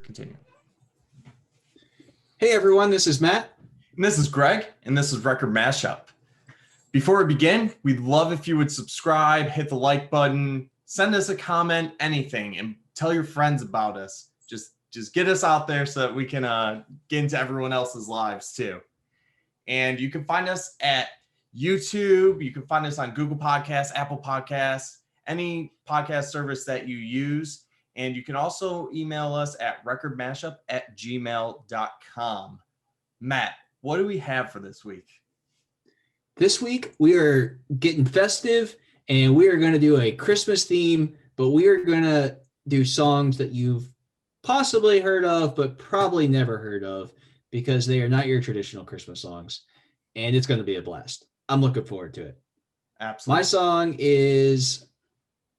Continue. Hey everyone, this is Matt. And this is Greg, and this is Record Mashup. Before we begin, we'd love if you would subscribe, hit the like button, send us a comment, anything, and tell your friends about us. Just get us out there so that we can get into everyone else's lives too. And you can find us at YouTube. You can find us on Google Podcasts, Apple Podcasts, any podcast service that you use. And you can also email us at recordmashup@gmail.com. Matt, what do we have for this week? This week we are getting festive and we are going to do a Christmas theme, but we are going to do songs that you've possibly heard of, but probably never heard of because they are not your traditional Christmas songs. And it's going to be a blast. I'm looking forward to it. Absolutely. My song is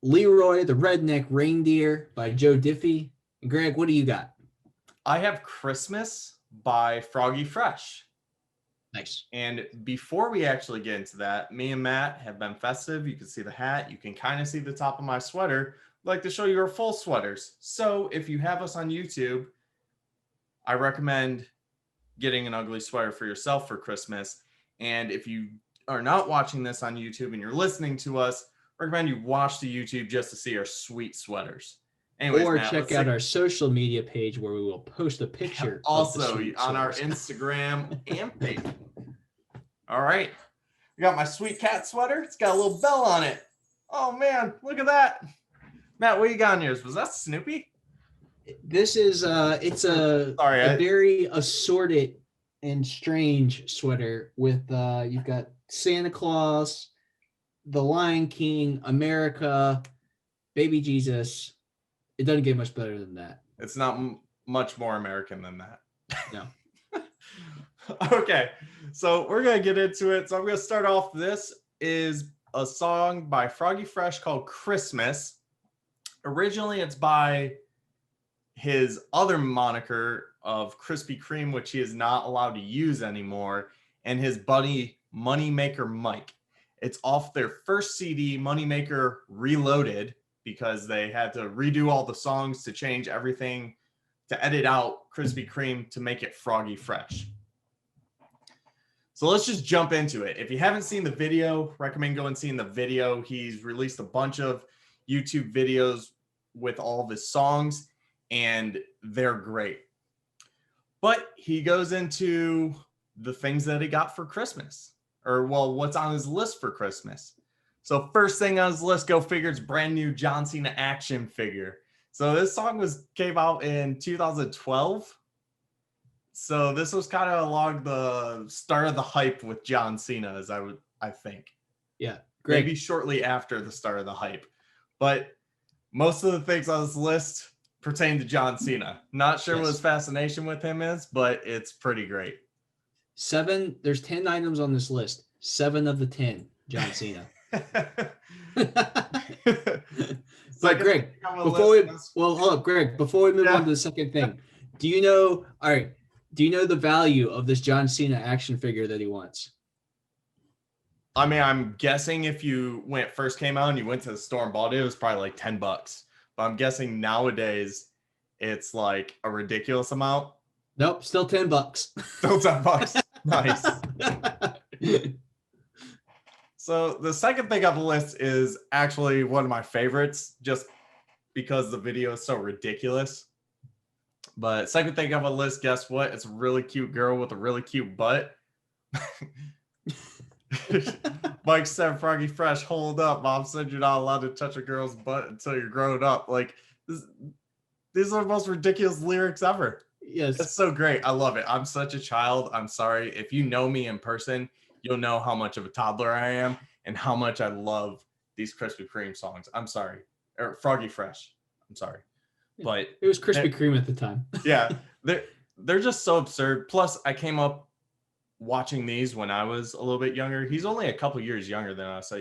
Leroy, the Redneck Reindeer by Joe Diffie. And Greg, what do you got? I have Christmas by Froggy Fresh. Nice. And before we actually get into that, me and Matt have been festive. You can see the hat. You can kind of see the top of my sweater. I'd like to show you our full sweaters. So if you have us on YouTube, I recommend getting an ugly sweater for yourself for Christmas. And if you are not watching this on YouTube and you're listening to us, I recommend you watch the YouTube just to see our sweet sweaters. Anyways, or Matt, check out our social media page where we will post a picture. Also on our Instagram and Facebook. All right. We got my sweet cat sweater. It's got a little bell on it. Oh, man. Look at that. Matt, what you got on yours? Was that Snoopy? This is it's a very assorted and strange sweater with you've got Santa Claus, the Lion King, America, Baby Jesus. It doesn't get much better than that. It's not much more American than that. No. Okay, so we're gonna get into it. So I'm gonna start off. This is a song by Froggy Fresh called Christmas. Originally, it's by his other moniker of Krispy Kreme, which he is not allowed to use anymore, and his buddy Moneymaker Mike. It's off their first CD, Moneymaker Reloaded, because they had to redo all the songs to change everything, to edit out Krispy Kreme to make it Froggy Fresh. So let's just jump into it. If you haven't seen the video, recommend going and seeing the video. He's released a bunch of YouTube videos with all of his songs, and they're great. But he goes into the things that he got for Christmas, or well, what's on his list for Christmas. So first thing on his list, go figure, it's brand new John Cena action figure. So this song came out in 2012. So this was kind of along the start of the hype with John Cena, I think. Yeah, great. Maybe shortly after the start of the hype. But most of the things on this list pertain to John Cena. Not sure what his fascination with him is, but it's pretty great. There's 10 items on this list. 7 of the 10, John Cena. So Greg, before we move on to the second thing, do you know the value of this John Cena action figure that he wants? I mean, I'm guessing if first came out and you went to the store and bought it, it was probably like $10. But I'm guessing nowadays it's like a ridiculous amount. Nope, still $10. Still $10. Nice. So the second thing on the list is actually one of my favorites, just because the video is so ridiculous. But second thing on the list, guess what? It's a really cute girl with a really cute butt. Mike said, Froggy Fresh, hold up. Mom said you're not allowed to touch a girl's butt until you're grown up. Like, these are the most ridiculous lyrics ever. Yes. It's so great. I love it. I'm such a child. I'm sorry. If you know me in person, you'll know how much of a toddler I am and how much I love these Krispy Kreme songs. I'm sorry. Or Froggy Fresh. I'm sorry. But it was Krispy Kreme at the time. Yeah. They're just so absurd. Plus, I came up watching these when I was a little bit younger. He's only a couple years younger than us.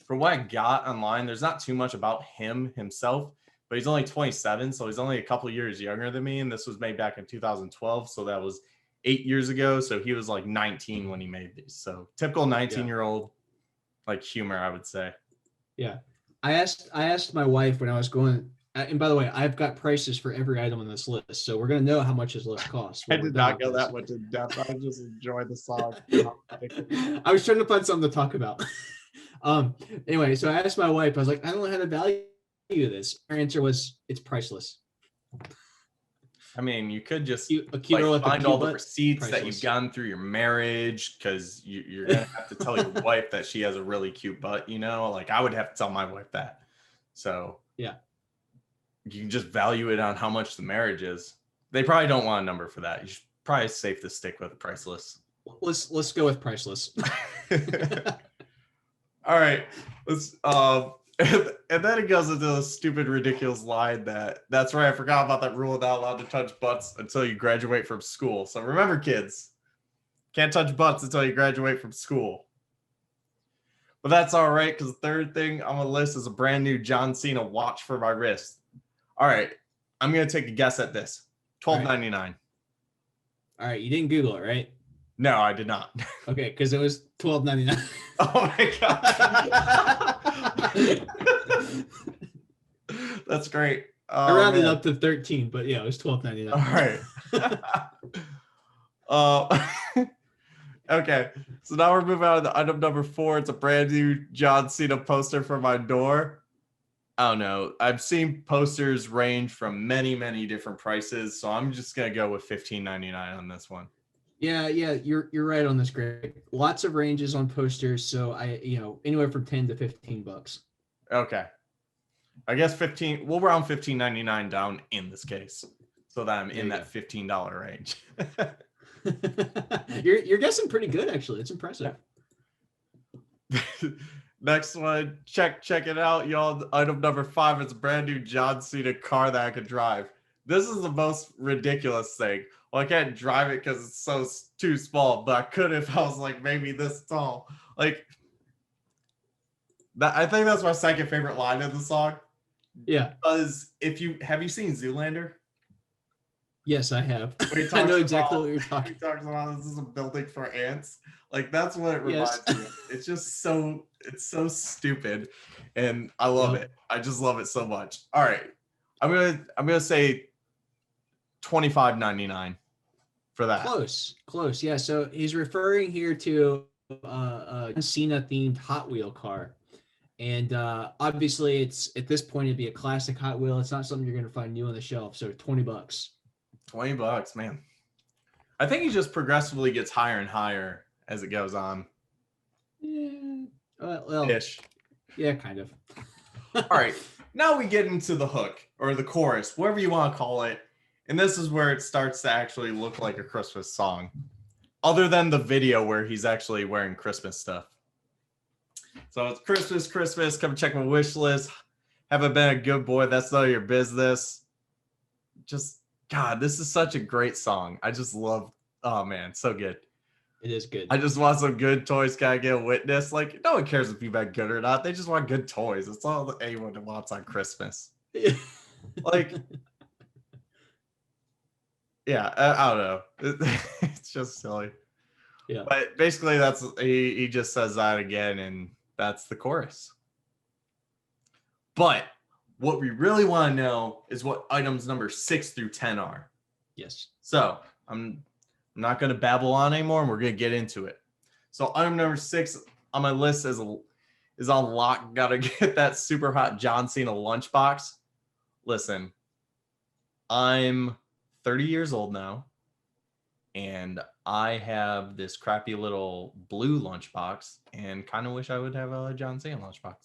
From what I got online, there's not too much about himself, but he's only 27, so he's only a couple years younger than me, and this was made back in 2012, so that was 8 years ago. So he was like 19 when he made these. So typical 19-year-old like humor, I would say. Yeah. I asked my wife when I was going And by the way, I've got prices for every item on this list, so we're gonna know how much this list costs. I when we're did done not with go this. that much in depth. I just enjoyed the song. I was trying to find something to talk about. Anyway, so I asked my wife, I was like, I don't know how to value this. Her answer was, it's priceless. I mean, you could just A cute girl with a find cute all the butt, receipts that priceless. you've gotten through your marriage, because you're gonna have to tell your wife that she has a really cute butt. You know, like I would have to tell my wife that. So Yeah. you can just value it on how much the marriage is. They probably don't want a number for that. You should probably safe to stick with priceless. Let's go with priceless. All right, let's and then it goes into the stupid ridiculous line that's right, I forgot about that rule, not allowed to touch butts until you graduate from school. So remember, kids, can't touch butts until you graduate from school. But that's all right, because the third thing on the list is a brand new John Cena watch for my wrist. All right, I'm gonna take a guess at this. $12.99. All right, you didn't Google it, right? No, I did not. Okay, because it was $12.99. Oh my god. That's great. I rounded up to 13, but yeah, it was $12.99. All right. Okay, so now we're moving on to item number 4. It's a brand new John Cena poster for my door. I don't know. I've seen posters range from many, many different prices, so I'm just gonna go with $15.99 on this one. Yeah, you're right on this, Greg. Lots of ranges on posters, so anywhere from 10 to 15 bucks. Okay. I guess 15, we'll round $15.99 down in this case, so that I'm in that $15 range. You're guessing pretty good, actually. It's impressive. Next one, check it out, y'all. Item number 5 is a brand new John Cena car that I could drive. This is the most ridiculous thing. Well, I can't drive it because it's too small, but I could if I was like maybe this tall. Like that, I think that's my second favorite line of the song. Yeah. Because have you seen Zoolander? Yes, I have. I know exactly what you're talking. He talks about this is a building for ants. Like that's what it reminds me of. It's just it's so stupid, and I love it. I just love it so much. All right, I'm gonna say $25.99 for that. Close. Yeah. So he's referring here to a Cena themed Hot Wheel car. And obviously it's at this point it'd be a classic Hot Wheel. It's not something you're going to find new on the shelf. So $20. $20, man. I think he just progressively gets higher and higher as it goes on. Yeah. Well, ish. Yeah, kind of. All right. Now we get into the hook or the chorus, whatever you want to call it. And this is where it starts to actually look like a Christmas song. Other than the video where he's actually wearing Christmas stuff. So it's Christmas, come check my wish list. Haven't been a good boy, that's none of your business. Just, God, this is such a great song. I just love, oh man, so good. It is good. I just want some good toys. Can I get a witness? Like, no one cares if you've been good or not. They just want good toys. That's all that anyone wants on Christmas. Like, yeah, I don't know. It's just silly. Yeah. But basically, he just says that again, and that's the chorus. But what we really want to know is what items number 6 through 10 are. Yes. So I'm not going to babble on anymore, and we're going to get into it. So item number 6 on my list is on lock. Got to get that super hot John Cena lunchbox. Listen, I'm 30 years old now, and I have this crappy little blue lunchbox, and kind of wish I would have a John Cena lunchbox.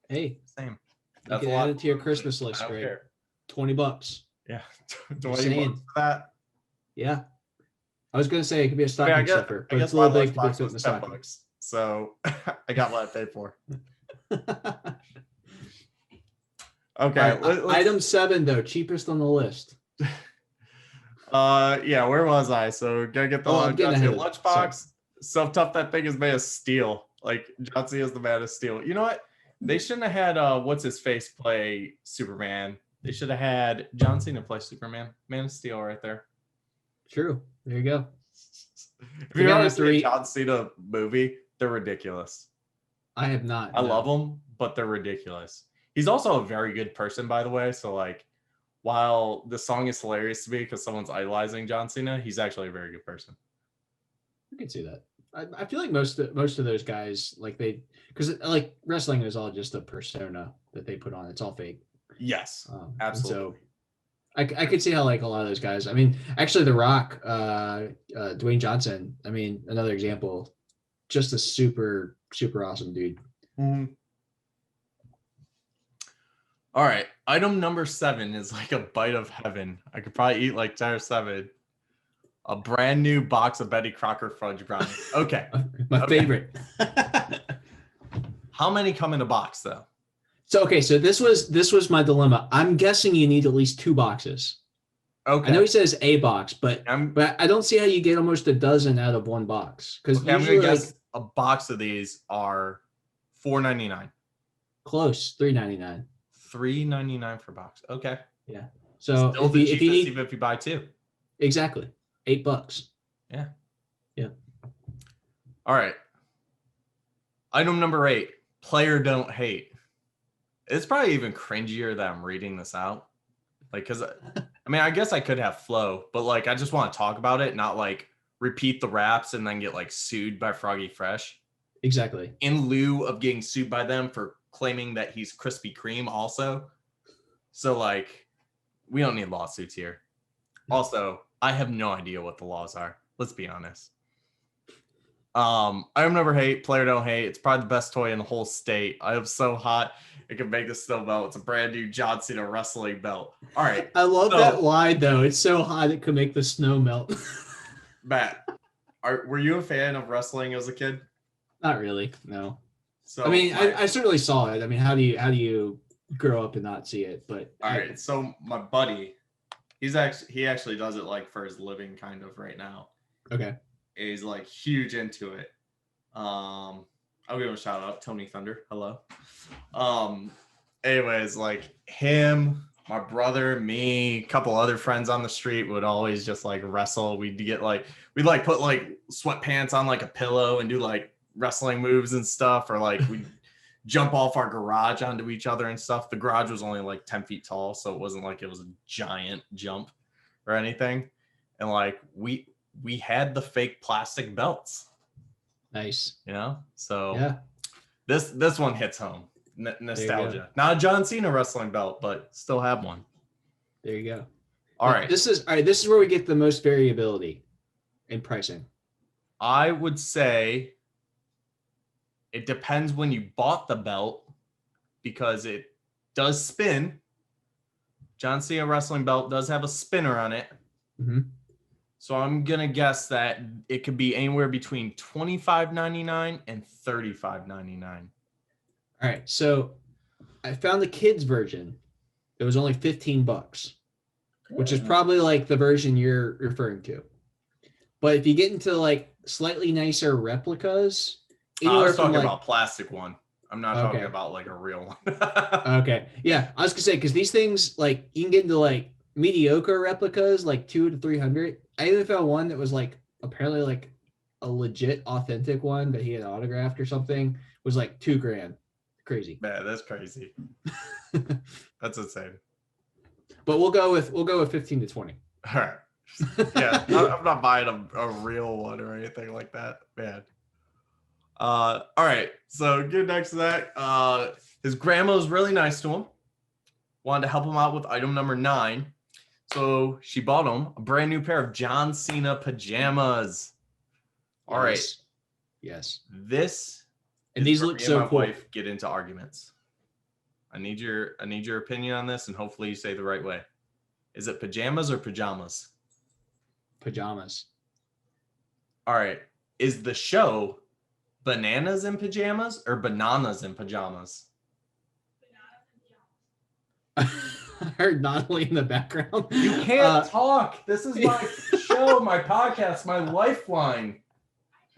Hey, same. That's you can add it to your Christmas list, right? $20. Yeah, $20 for that. Yeah, I was gonna say it could be a stocking stuffer, but it's a little big to be put in the stocking. So I got what I paid for. Okay, right, item 7 though, cheapest on the list. Yeah, where was I? So gotta get the lunchbox. So tough, that thing is made of steel. Like John Cena is the man of steel. You know what? They shouldn't have had what's his face play Superman. They should have had John Cena play Superman. Man of Steel right there. True. There you go. If you ever seen a John Cena movie, they're ridiculous. I have not. I love them, but they're ridiculous. He's also a very good person, by the way. So like, while the song is hilarious to me because someone's idolizing John Cena, he's actually a very good person. I can see that. I feel like most of those guys, like because like wrestling is all just a persona that they put on. It's all fake. Yes, So absolutely. I could see how like a lot of those guys. I mean, actually, The Rock, Dwayne Johnson. I mean, another example. Just a super awesome dude. Mm-hmm. All right, item number 7 is like a bite of heaven. I could probably eat like 10 or 7. A brand new box of Betty Crocker fudge brownies. Okay. My favorite. How many come in a box though? So this was my dilemma. I'm guessing you need at least 2 boxes. Okay. I know he says a box, but I don't see how you get almost a dozen out of one box. Because I'm gonna guess a box of these are $4.99. Close, $3.99. $3.99 for a box. Okay. Yeah. So still the cheapest, even if you buy 2. Exactly. $8. Yeah. Yeah. All right. Item number 8. Player don't hate. It's probably even cringier that I'm reading this out. Like, because I mean, I guess I could have flow, but like, I just want to talk about it, not like repeat the raps and then get like sued by Froggy Fresh. Exactly. In lieu of getting sued by them for claiming that he's Krispy Kreme also. So like, we don't need lawsuits here. Also, I have no idea what the laws are. Let's be honest. Item number 8, player don't hate. It's probably the best toy in the whole state. I am so hot. It can make the snow melt. It's a brand new John Cena wrestling belt. All right. I love that line though. It's so hot it could make the snow melt. Matt, were you a fan of wrestling as a kid? Not really. No. So I mean, I certainly saw it. I mean, how do you grow up and not see it? But all right. So my buddy, he actually does it like for his living kind of right now. Okay. He's like huge into it. I'll give him a shout out, Tony Thunder. Hello. Anyways, like him, my brother, me, a couple other friends on the street would always just like wrestle. We'd put like sweatpants on like a pillow and do like wrestling moves and stuff, or like we'd jump off our garage onto each other and stuff. The garage was only like 10 feet tall, so it wasn't like it was a giant jump or anything. And like we had the fake plastic belts. Nice. You know? So yeah. This one hits home. Nostalgia. Not a John Cena wrestling belt, but still have one. There you go. All right. This is where we get the most variability in pricing. I would say it depends when you bought the belt, because it does spin. John Cena wrestling belt does have a spinner on it. Mm-hmm. So I'm going to guess that it could be anywhere between $25.99 and $35.99. All right. So I found the kids version. It was only $15, which is probably like the version you're referring to. But if you get into like slightly nicer replicas, I was talking about plastic one. I'm not talking about like a real one. Okay. Yeah. I was gonna say, because these things, like, you can get into like mediocre replicas, like $200 to $300. I even found one that was like apparently like a legit authentic one that he had autographed or something, was like $2,000. Crazy. Man, that's crazy. That's insane. But we'll go with 15 to 20. All right. Yeah, I'm not buying a real one or anything like that, man. All right. So get next to that. His grandma was really nice to him. Wanted to help him out with item number 9. So she bought him a brand new pair of John Cena pajamas. All right. Yes. These look so cool. Wife get into arguments. I need your opinion on this, and hopefully you say the right way. Is it pajamas or pajamas? Pajamas. All right. Is the show Bananas in Pajamas or Bananas in Pajamas? I heard Natalie in the background. You can't talk. This is my show, my podcast, my lifeline.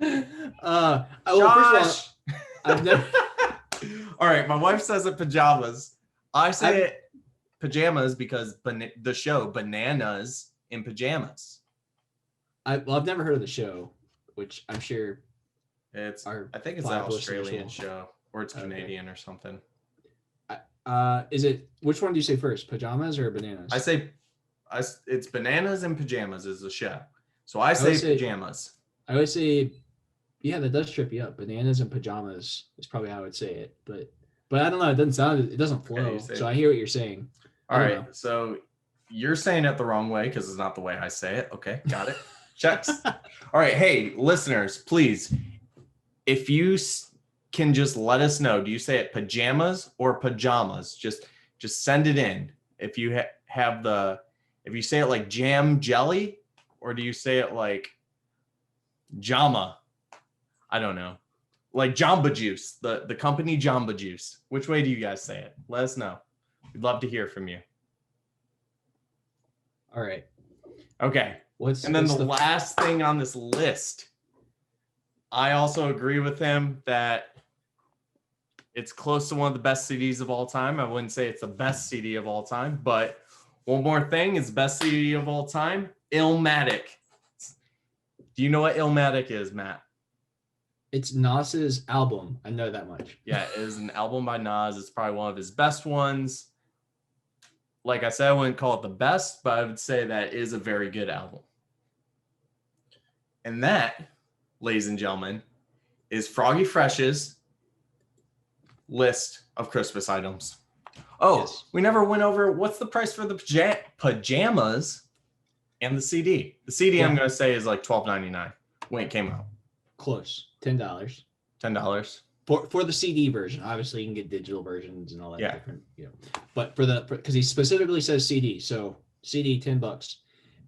Well, first of all, I've never. All right, my wife says it pajamas. I say it pajamas because the show Bananas in Pajamas. I've never heard of the show, which I'm sure I think it's an Australian show, or it's Canadian or something. Is it, which one do you say first, pajamas or bananas? I say it's bananas and pajamas is the show. So I would say say- pajamas. I would say, yeah, that does trip you up. Bananas and pajamas is probably how I would say it, but I don't know. It doesn't sound. It doesn't flow. So I hear what you're saying. All right. So you're saying it the wrong way because it's not the way I say it. Okay, got it. Checks. All right. Hey, listeners, please, if you can just let us know, do you say it pajamas or pajamas? Just send it in. If you if you say it like jam jelly, or do you say it like Jama? I don't know. Like Jamba Juice, the company Jamba Juice. Which way do you guys say it? Let us know. We'd love to hear from you. All right. Okay. And then the last thing on this list, I also agree with him that it's close to one of the best CDs of all time. I wouldn't say it's the best CD of all time, but one more thing is best CD of all time, Illmatic. Do you know what Illmatic is, Matt? It's Nas's album. I know that much. Yeah, it is an album by Nas. It's probably one of his best ones. Like I said, I wouldn't call it the best, but I would say that is a very good album. And that, ladies and gentlemen, is Froggy Fresh's list of Christmas items. Oh, yes. We never went over what's the price for the pajamas and the CD. The CD, yeah. I'm going to say is like $12.99 when it came out. Close. $10. $10. For the CD version. Obviously, you can get digital versions and all that different, But because he specifically says CD, so CD $10.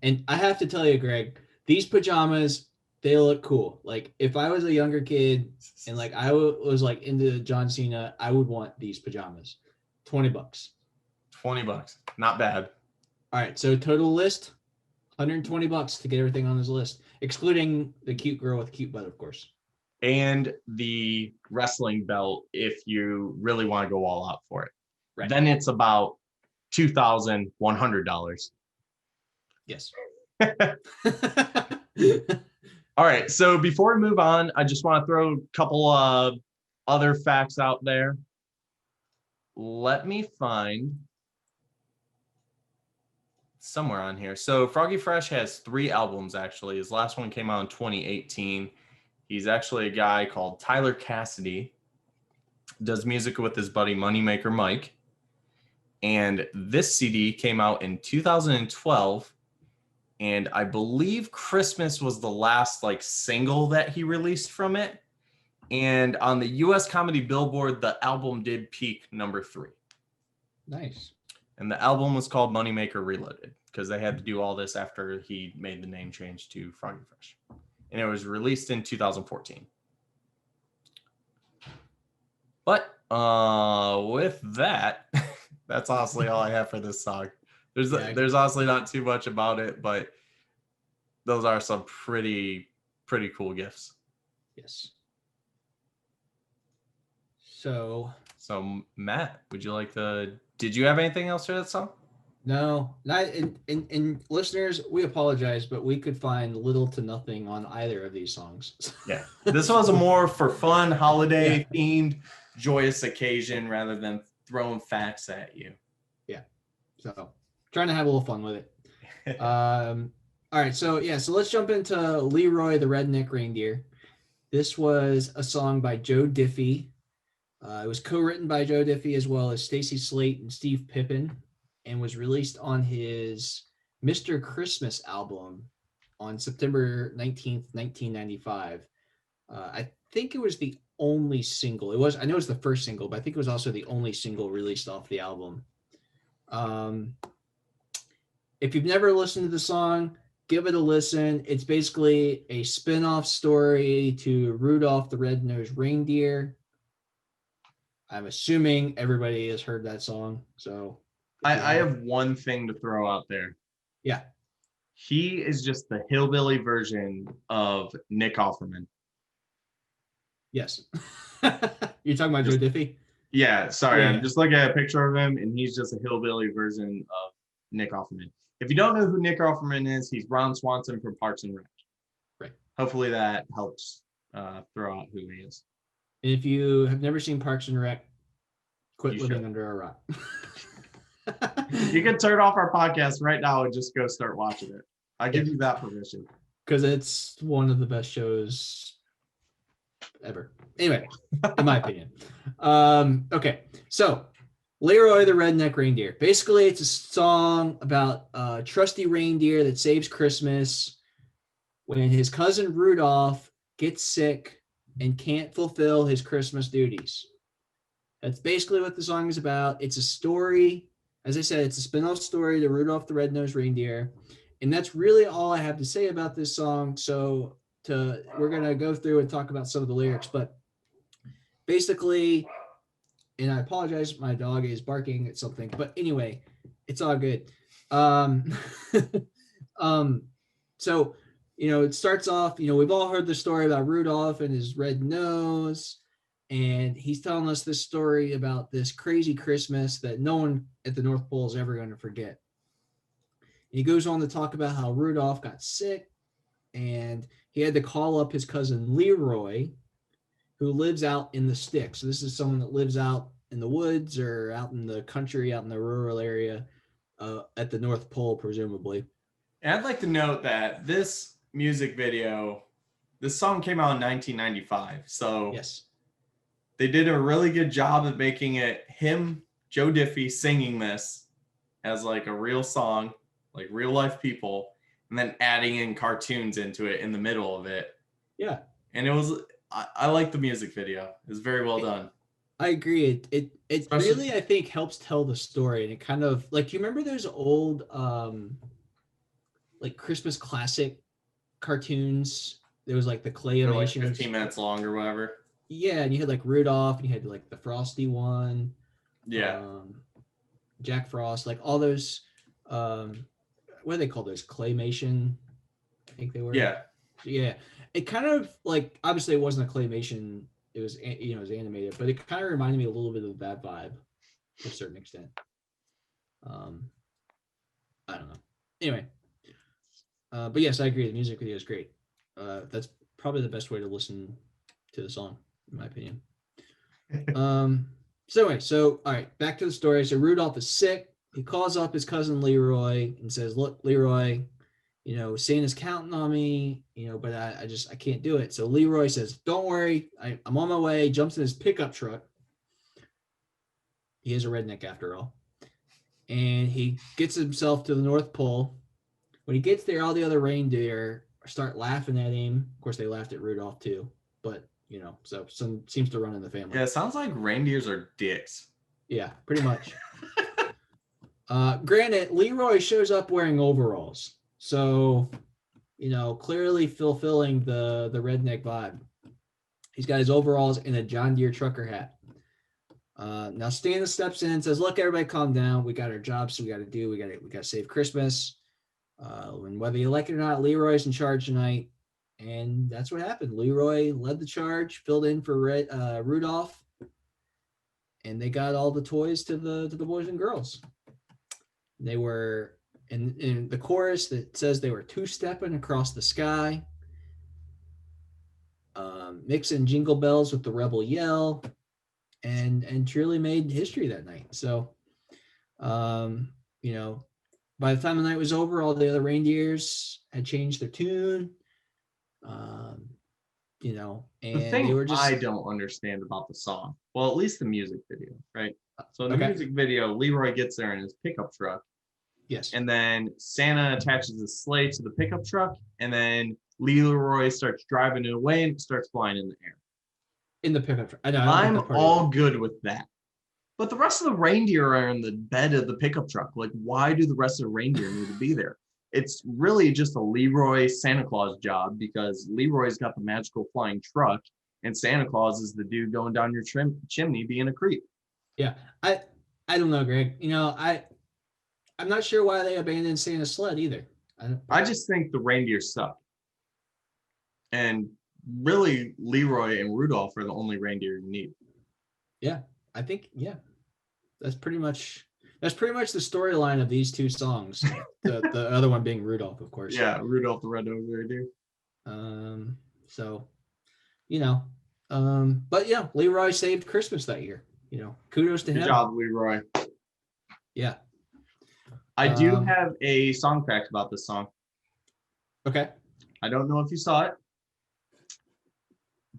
And I have to tell you, Greg, these pajamas, they look cool. Like if I was a younger kid and like I was like into John Cena, I would want these pajamas. $20. $20. Not bad. All right. So total list, $120 to get everything on this list, excluding the cute girl with cute butt, of course. And the wrestling belt if you really want to go all out for it. Right. Then it's about $2,100. Yes. All right. So before we move on, I just want to throw a couple of other facts out there. Let me find somewhere on here. So Froggy Fresh has 3 albums, actually. His last one came out in 2018. He's actually a guy called Tyler Cassidy. Does music with his buddy Moneymaker Mike. And this CD came out in 2012. And I believe Christmas was the last like single that he released from it. And on the US Comedy Billboard, the album did peak number 3. Nice. And the album was called Moneymaker Reloaded because they had to do all this after he made the name change to Froggy Fresh. And it was released in 2014. But with that, that's honestly all I have for this song. There's honestly not too much about it, but those are some pretty cool gifts. Yes. So Matt, did you have anything else for that song? No, not in listeners, we apologize, but we could find little to nothing on either of these songs. Yeah. This was a more for fun, holiday themed, joyous occasion rather than throwing facts at you. Yeah. So trying to have a little fun with it. All right. So let's jump into Leroy the Redneck Reindeer. This was a song by Joe Diffie. It was co-written by Joe Diffie as well as Stacey Slate and Steve Pippen, and was released on his Mr. Christmas album on September 19th, 1995. I think it was the only single. I know it's the first single, but I think it was also the only single released off the album. If you've never listened to the song, give it a listen. It's basically a spin-off story to Rudolph the Red-Nosed Reindeer. I'm assuming everybody has heard that song. So I have one thing to throw out there. Yeah. He is just the hillbilly version of Nick Offerman. Yes. You're talking about Joe Diffie? Yeah, sorry. Yeah. I'm just looking at a picture of him, and he's just a hillbilly version of Nick Offerman. If you don't know who Nick Offerman is, he's Ron Swanson from Parks and Rec. Right. Hopefully that helps throw out who he is. If you have never seen Parks and Rec, Quit You living should. under a rock. You can turn off our podcast right now and just go start watching it. I give you that permission. Because it's one of the best shows ever. Anyway, in my opinion. Okay, so Leroy the Redneck Reindeer. Basically, it's a song about a trusty reindeer that saves Christmas when his cousin Rudolph gets sick and can't fulfill his Christmas duties. That's basically what the song is about. It's a story. As I said, it's a spin-off story to Rudolph the Red-Nosed Reindeer. And that's really all I have to say about this song. So we're going to go through and talk about some of the lyrics. But basically, and I apologize, my dog is barking at something. But anyway, it's all good. So, it starts off, we've all heard the story about Rudolph and his red nose. And he's telling us this story about this crazy Christmas that no one at the North Pole is ever going to forget. And he goes on to talk about how Rudolph got sick and he had to call up his cousin Leroy, who lives out in the sticks. So this is someone that lives out in the woods or out in the country, out in the rural area at the North Pole, presumably. And I'd like to note that this music video, this song came out in 1995. So yes, they did a really good job of making it him, Joe Diffie, singing this as like a real song, like real life people, and then adding in cartoons into it in the middle of it. Yeah. And it was, I like the music video. It was very well done. I agree. It really, I think, helps tell the story. And it kind of, like, you remember those old, like, Christmas classic cartoons? There was, like, the claymation. Like 15 minutes long or whatever. Yeah, and you had, like, Rudolph, and you had, like, the Frosty one. Yeah. Jack Frost, like, all those, what do they call those? Claymation, I think they were. Yeah. Yeah. It kind of, like, obviously it wasn't a claymation. It was, it was animated, but it kind of reminded me a little bit of that vibe to a certain extent. I don't know. Anyway. But yes, I agree. The music video is great. That's probably the best way to listen to the song, in my opinion. So anyway, all right, back to the story. So Rudolph is sick. He calls up his cousin Leroy and says, "Look, Leroy, Santa's counting on me, but I can't do it." So Leroy says, "Don't worry, I'm on my way," jumps in his pickup truck. He is a redneck after all. And he gets himself to the North Pole. When he gets there, all the other reindeer start laughing at him. Of course, they laughed at Rudolph too, but so some seems to run in the family. Yeah, it sounds like reindeers are dicks. Yeah, pretty much. Granted, Leroy shows up wearing overalls. So, clearly fulfilling the redneck vibe. He's got his overalls and a John Deere trucker hat. Now Santa steps in and says, "Look, everybody calm down. We got our jobs we got to do. We got to save Christmas. And whether you like it or not, Leroy's in charge tonight." And that's what happened. Leroy led the charge, filled in for Rudolph, and they got all the toys to the boys and girls. They were in the chorus that says they were two-stepping across the sky, mixing jingle bells with the rebel yell, and truly made history that night. So, by the time the night was over, all the other reindeers had changed their tune. And the thing they were just, I don't understand about the song, well, at least the music video, right? So in the Okay. music video, Leroy gets there in his pickup truck. Yes. And then Santa attaches a sleigh to the pickup truck, and then Leroy starts driving it away and starts flying in the air. In the pickup truck. I know. I'm all good with that. But the rest of the reindeer are in the bed of the pickup truck. Like, why do the rest of the reindeer need to be there? It's really just a Leroy Santa Claus job, because Leroy's got the magical flying truck and Santa Claus is the dude going down your chimney being a creep. Yeah. I don't know, Greg. I'm not sure why they abandoned Santa's sled either. I just think the reindeer suck. And really, Leroy and Rudolph are the only reindeer you need. Yeah, I think, that's pretty much the storyline of these two songs. the other one being Rudolph, of course. Yeah, Rudolph the Red-Nosed Reindeer. So, but yeah, Leroy saved Christmas that year. kudos to Good him. job, Leroy. Yeah. I do have a song fact about this song. Okay. I don't know if you saw it,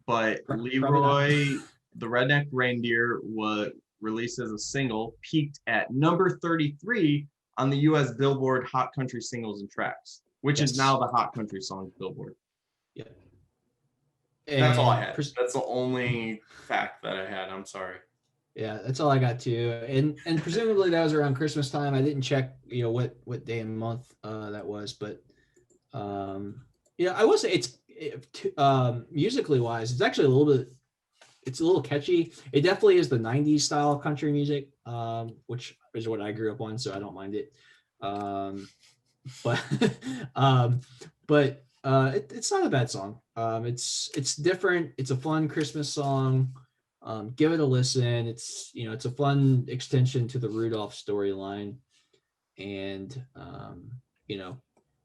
but Leroy, the Redneck Reindeer, was released as a single, peaked at number 33 on the U.S. Billboard Hot Country Singles and Tracks, which is now the Hot Country Songs Billboard. Yeah. That's all I had. That's the only fact that I had. I'm sorry. Yeah, that's all I got too. And presumably that was around Christmas time. I didn't check, what day and month that was, but I will say it's musically wise, it's actually it's a little catchy. It definitely is the 90s style of country music, which is what I grew up on, so I don't mind it. But it's not a bad song. It's different. It's a fun Christmas song. Give it a listen. It's a fun extension to the Rudolph storyline, and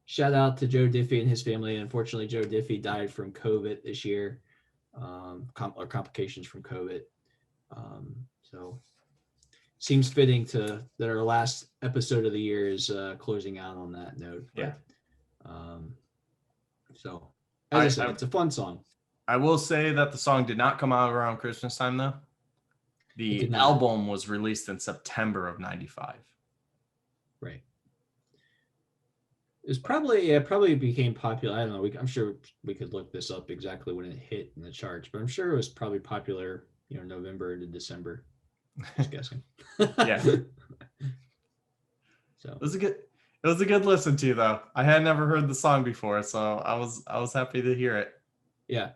shout out to Joe Diffie and his family. Unfortunately, Joe Diffie died from COVID this year, or complications from COVID. So seems fitting that our last episode of the year is closing out on that note. Yeah. So as I said, it's a fun song. I will say that the song did not come out around Christmas time, though. The album was released in September of '95. Right. It's probably became popular. I don't know. I'm sure we could look this up exactly when it hit in the charts, but I'm sure it was probably popular, November to December. Just guessing. Yeah. So it was a good listen to, though. I had never heard the song before, so I was happy to hear it. Yeah.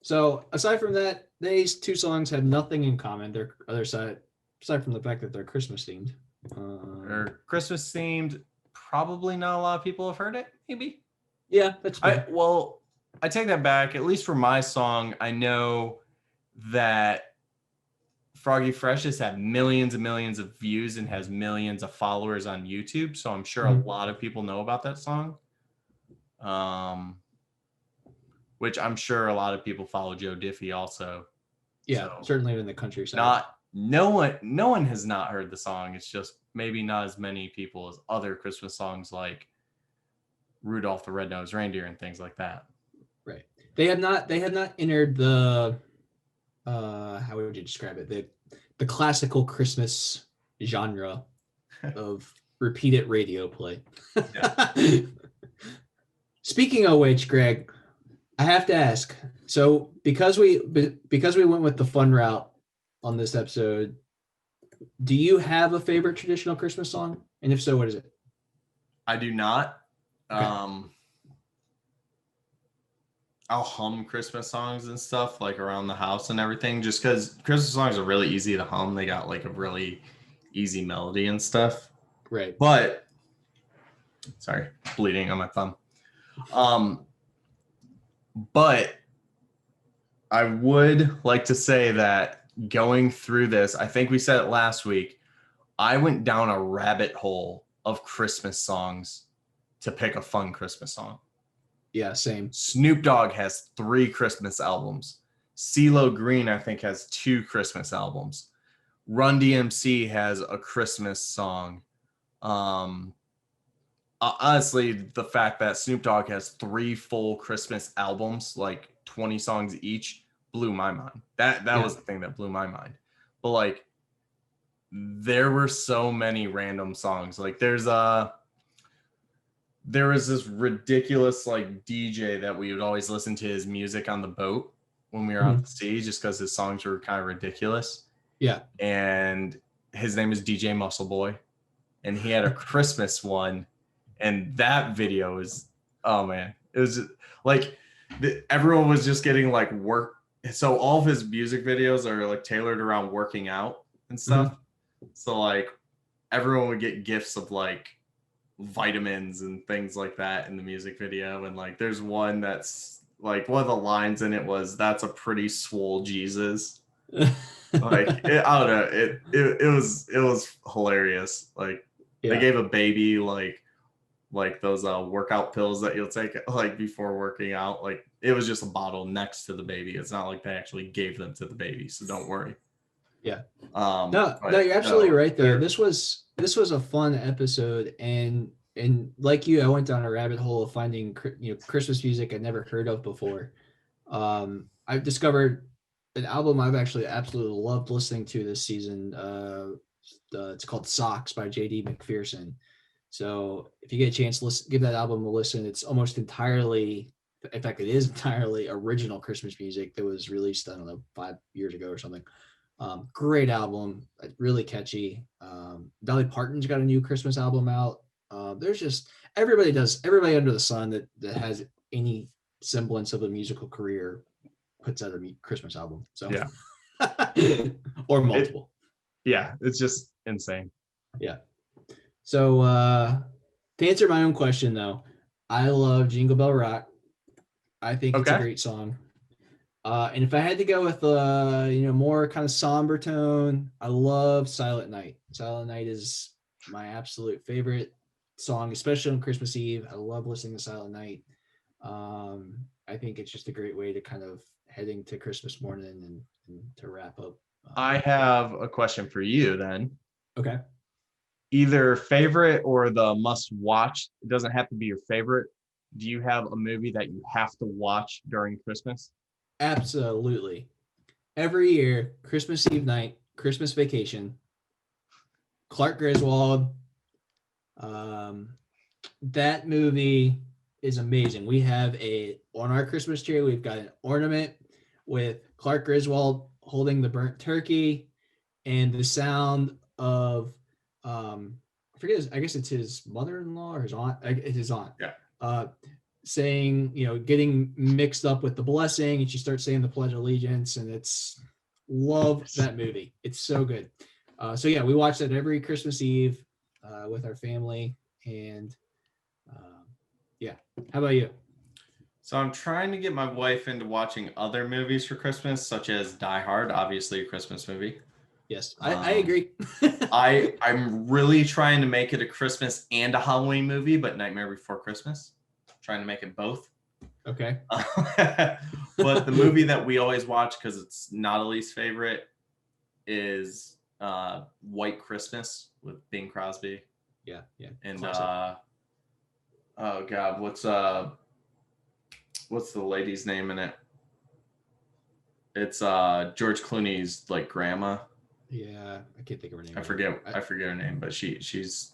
So aside from that, these two songs have nothing in common. They're aside from the fact that they're Christmas themed. They're Christmas themed. Probably not a lot of people have heard it. Maybe. Yeah, that's fair. I take that back. At least for my song, I know that Froggy Fresh has had millions and millions of views and has millions of followers on YouTube. So I'm sure a lot of people know about that song. Which I'm sure a lot of people follow Joe Diffie also. Yeah, so certainly in the countryside. No one has not heard the song. It's just maybe not as many people as other Christmas songs like Rudolph the Red-Nosed Reindeer and things like that. Right. They have not entered the how would you describe it? The classical Christmas genre of repeated radio play. Yeah. Speaking of which, Greg, I have to ask. So because we went with the fun route on this episode, do you have a favorite traditional Christmas song? And if so, what is it? I do not. Okay. I'll hum Christmas songs and stuff like around the house and everything, just because Christmas songs are really easy to hum. They got like a really easy melody and stuff. Right. But sorry, bleeding on my thumb. But I would like to say that going through this, I think we said it last week, I went down a rabbit hole of Christmas songs to pick a fun Christmas song. Yeah, same. Snoop Dogg has 3 Christmas albums. CeeLo Green, I think, has 2 Christmas albums. Run DMC has a Christmas song. Honestly, the fact that Snoop Dogg has 3 full Christmas albums, like 20 songs each, blew my mind. That was the thing that blew my mind. But like, there were so many random songs. Like there was this ridiculous like DJ that we would always listen to his music on the boat when we were out at sea, just because his songs were kind of ridiculous. Yeah. And his name is DJ Muscle Boy. And he had a Christmas one. And that video is, oh man, it was just, like everyone was just getting like work. So all of his music videos are like tailored around working out and stuff. So like everyone would get gifts of like vitamins and things like that in the music video. And like there's one that's like one of the lines in it was, "That's a pretty swole Jesus." Like I don't know, it was hilarious. Like they gave a baby like those workout pills that you'll take like before working out. Like it was just a bottle next to the baby. It's not like they actually gave them to the baby, so don't worry. Yeah. But, No, you're absolutely right though. they're- This was a fun episode, and like you, I went down a rabbit hole of finding Christmas music I'd never heard of before. I've discovered an album I've actually absolutely loved listening to this season. It's called Socks by Jd Mcpherson. So if you get a chance, give that album a listen. It's almost entirely, in fact, it is entirely original Christmas music that was released, I don't know, 5 years ago or something. Great album, really catchy. Dolly Parton's got a new Christmas album out. There's just everybody under the sun that has any semblance of a musical career puts out a Christmas album. So Yeah. or multiple. It's just insane. Yeah. So to answer my own question though, I love Jingle Bell Rock. I think it's a great song. And if I had to go with more kind of somber tone, I love Silent Night. Silent Night is my absolute favorite song, especially on Christmas Eve. I love listening to Silent Night. I think it's just a great way to kind of heading to Christmas morning and to wrap up. I have a question for you then. Okay. Either favorite or the must watch. It doesn't have to be your favorite. Do you have a movie that you have to watch during Christmas? Absolutely. Every year, Christmas Eve night, Christmas Vacation, Clark Griswold. That movie is amazing. We have on our Christmas tree, we've got an ornament with Clark Griswold holding the burnt turkey and the sound of I forget, I guess it's his mother-in-law or his aunt. It's his aunt. Yeah. Saying, getting mixed up with the blessing, and she starts saying the Pledge of Allegiance, and love that movie. It's so good. So yeah, we watch that every Christmas Eve with our family, and yeah. How about you? So I'm trying to get my wife into watching other movies for Christmas, such as Die Hard, obviously a Christmas movie. Yes, I agree. I'm really trying to make it a Christmas and a Halloween movie, but Nightmare Before Christmas. Trying to make it both. Okay. But the movie that we always watch, because it's not Elise's favorite, is White Christmas with Bing Crosby. Yeah. And Classic. oh God, what's the lady's name in it? It's George Clooney's like grandma. Yeah, I can't think of her name. I forget her name, but she's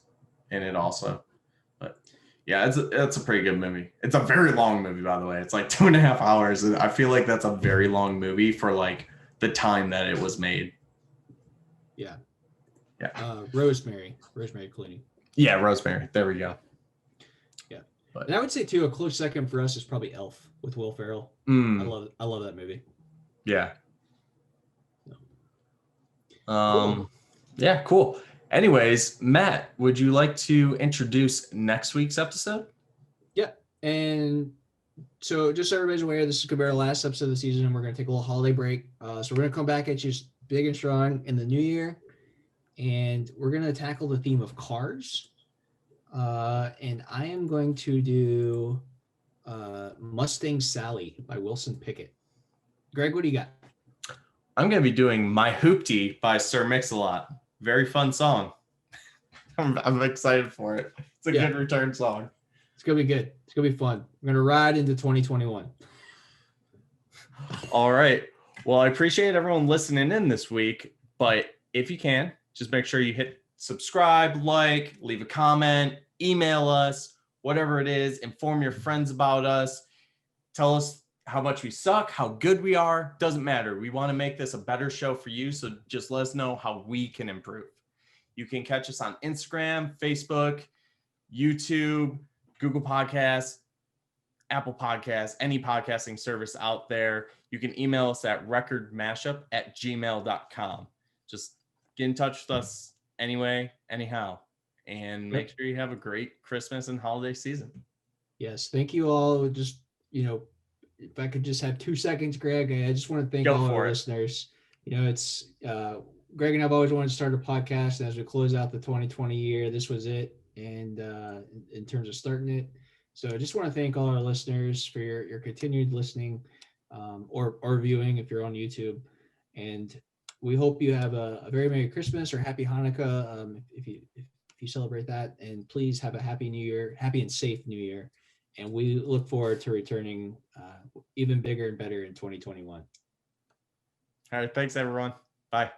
in it also. But yeah, it's a pretty good movie. It's a very long movie, by the way. It's like 2.5 hours. And I feel like that's a very long movie for like the time that it was made. Yeah. Yeah. Rosemary Clooney. Yeah, Rosemary. There we go. Yeah. But, and I would say too, a close second for us is probably Elf with Will Ferrell. I love that movie. Yeah. Cool. Yeah, cool. Anyways, Matt, would you like to introduce next week's episode? Yeah. And so just so everybody's aware, this is going to be our last episode of the season, and we're going to take a little holiday break. So we're going to come back at you big and strong in the new year, and we're going to tackle the theme of cars. And I am going to do Mustang Sally by Wilson Pickett. Greg, what do you got? I'm going to be doing My Hoopty by Sir Mix-a-Lot. Very fun song. I'm excited for it. It's a good return song. It's going to be good. It's going to be fun. We're going to ride into 2021. All right. Well, I appreciate everyone listening in this week, but if you can, just make sure you hit subscribe, like, leave a comment, email us, whatever it is, inform your friends about us, tell us how much we suck, how good we are, doesn't matter. We want to make this a better show for you, so just let us know how we can improve. You can catch us on Instagram, Facebook, YouTube, Google Podcasts, Apple Podcasts, any podcasting service out there. You can email us at recordmashup@gmail.com. Just get in touch with us anyway, anyhow, and make sure you have a great Christmas and holiday season. Yes, thank you all. Just, if I could just have 2 seconds, Greg, I just want to thank all our listeners. It's Greg and I've always wanted to start a podcast, and as we close out the 2020 year, this was it. And in terms of starting it, so I just want to thank all our listeners for your continued listening or viewing if you're on YouTube. And we hope you have a very Merry Christmas or Happy Hanukkah if you celebrate that. And please have a Happy New Year, happy and safe New Year. And we look forward to returning even bigger and better in 2021. All right. Thanks, everyone. Bye.